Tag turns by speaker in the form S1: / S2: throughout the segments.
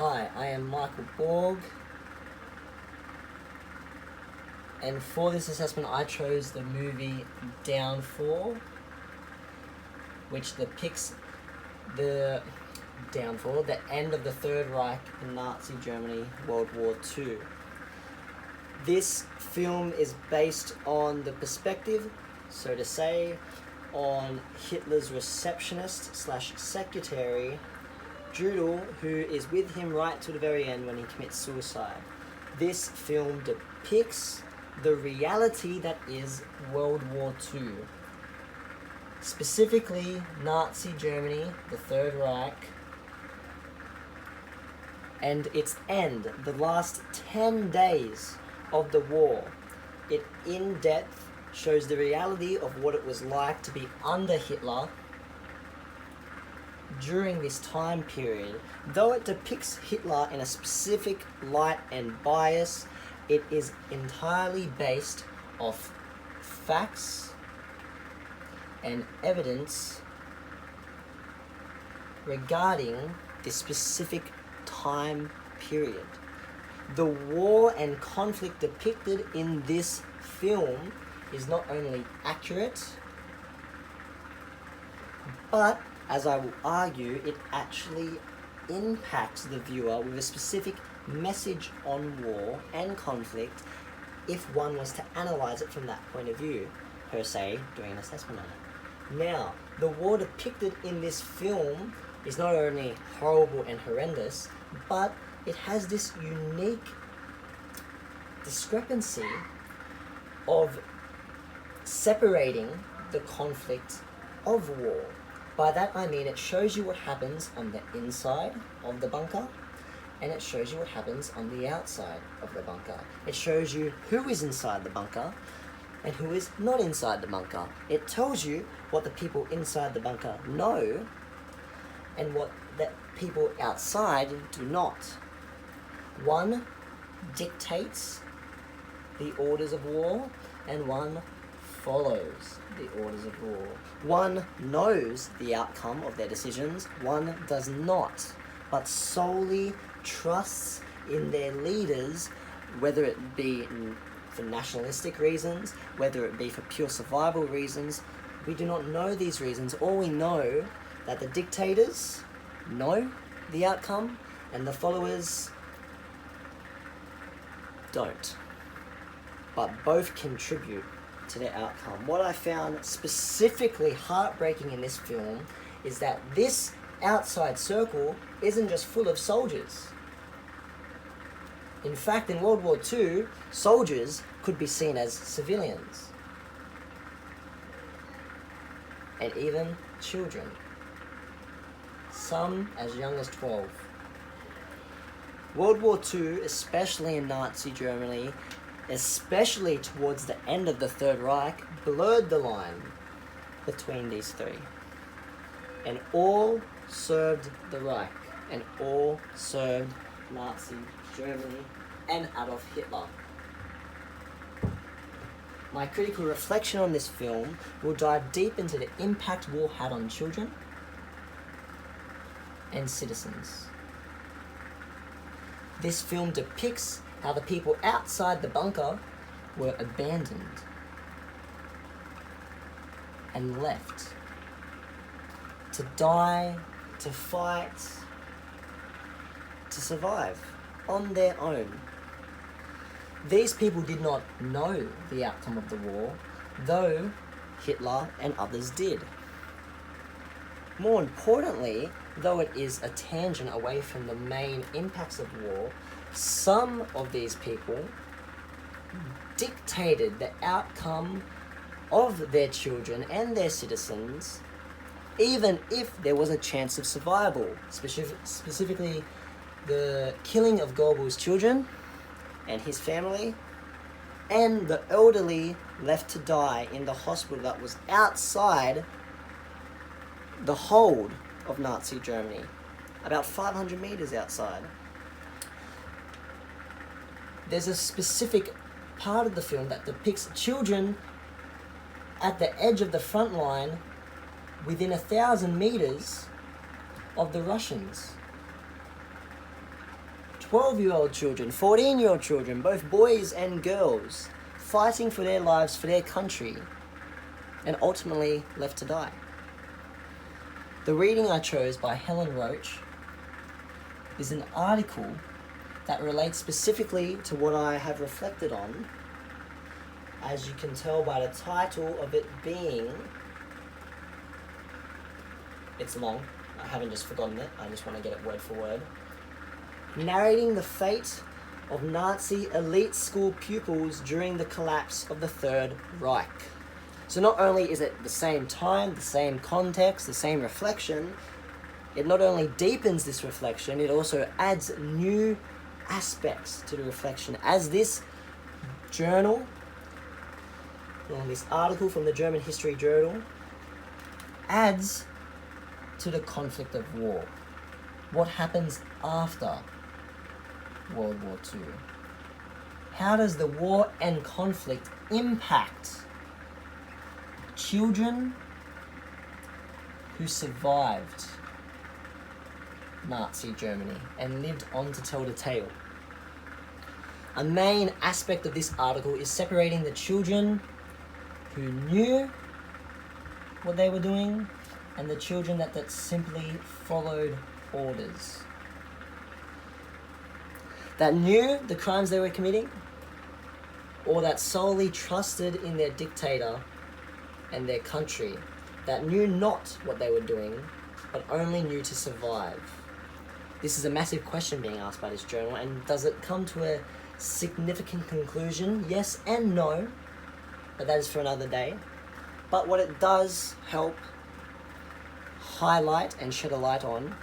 S1: Hi, I am Michael Borg, and for this assessment I chose the movie Downfall, which depicts the downfall, the end of the Third Reich in Nazi Germany, World War II. This film is based on the perspective, so to say, on Hitler's receptionist / secretary, Judel, who is with him right to the very end when he commits suicide. This film depicts the reality that is World War II. Specifically, Nazi Germany, the Third Reich, and its end, the last 10 days of the war. It in depth shows the reality of what it was like to be under Hitler during this time period. Though it depicts Hitler in a specific light and bias, it is entirely based off facts and evidence regarding this specific time period. The war and conflict depicted in this film is not only accurate, but, as I will argue, it actually impacts the viewer with a specific message on war and conflict if one was to analyse it from that point of view, per se, doing an assessment on it. Now, the war depicted in this film is not only horrible and horrendous, but it has this unique discrepancy of separating the conflict of war. By that I mean it shows you what happens on the inside of the bunker, and it shows you what happens on the outside of the bunker. It shows you who is inside the bunker and who is not inside the bunker. It tells you what the people inside the bunker know and what the people outside do not. One dictates the orders of war, and one follows the orders of war. One knows the outcome of their decisions, one does not, but solely trusts in their leaders, whether it be for nationalistic reasons, whether it be for pure survival reasons. We do not know these reasons. All we know that the dictators know the outcome and the followers don't. But both contribute to the outcome. What I found specifically heartbreaking in this film is that this outside circle isn't just full of soldiers. In fact, in World War II, soldiers could be seen as civilians, and even children, some as young as 12. World War II, especially in Nazi Germany, especially towards the end of the Third Reich, blurred the line between these three. And all served the Reich, and all served Nazi Germany and Adolf Hitler. My critical reflection on this film will dive deep into the impact war had on children and citizens. This film depicts how the people outside the bunker were abandoned and left to die, to fight, to survive on their own. These people did not know the outcome of the war, though Hitler and others did. More importantly, though it is a tangent away from the main impacts of war, some of these people dictated the outcome of their children and their citizens, even if there was a chance of survival. Specifically, the killing of Goebbels' children and his family, and the elderly left to die in the hospital that was outside the hold of Nazi Germany, about 500 meters outside. There's a specific part of the film that depicts children at the edge of the front line within 1,000 meters of the Russians. 12-year-old children, 14-year-old children, both boys and girls, fighting for their lives, for their country, and ultimately left to die. The reading I chose by Helen Roach is an article that relates specifically to what I have reflected on, as you can tell by the title of it being, it's long, I haven't just forgotten it, I just want to get it word for word, narrating the fate of Nazi elite school pupils during the collapse of the Third Reich. So not only is it the same time, the same context, the same reflection, it not only deepens this reflection, it also adds new aspects to the reflection, as this journal, this article from the German History Journal, adds to the conflict of war. What happens after World War II? How does the war and conflict impact children who survived Nazi Germany and lived on to tell the tale? A main aspect of this article is separating the children who knew what they were doing and the children that simply followed orders. That knew the crimes they were committing, or that solely trusted in their dictator and their country, that knew not what they were doing, but only knew to survive. This is a massive question being asked by this journal, and does it come to a significant conclusion? Yes and no, but that is for another day. But what it does help highlight and shed a light on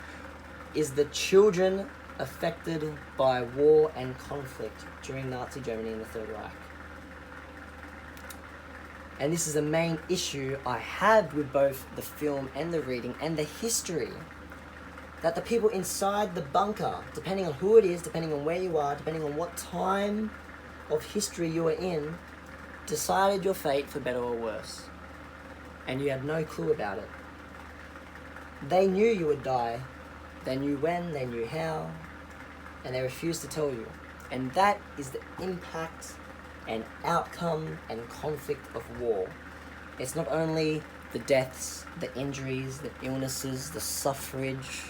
S1: is the children affected by war and conflict during Nazi Germany in the Third Reich. And this is a main issue I have with both the film and the reading and the history, that the people inside the bunker, depending on who it is, depending on where you are, depending on what time of history you are in, decided your fate for better or worse. And you had no clue about it. They knew you would die. They knew when, they knew how, and they refused to tell you. And that is the impact and outcome and conflict of war. It's not only the deaths, the injuries, the illnesses, the suffrage,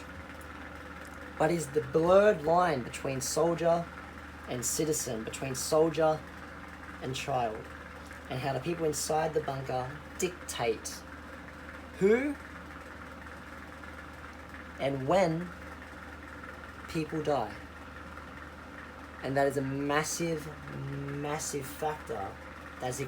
S1: but is the blurred line between soldier and citizen, between soldier and child, and how the people inside the bunker dictate who and when people die. And that is a massive, massive factor that's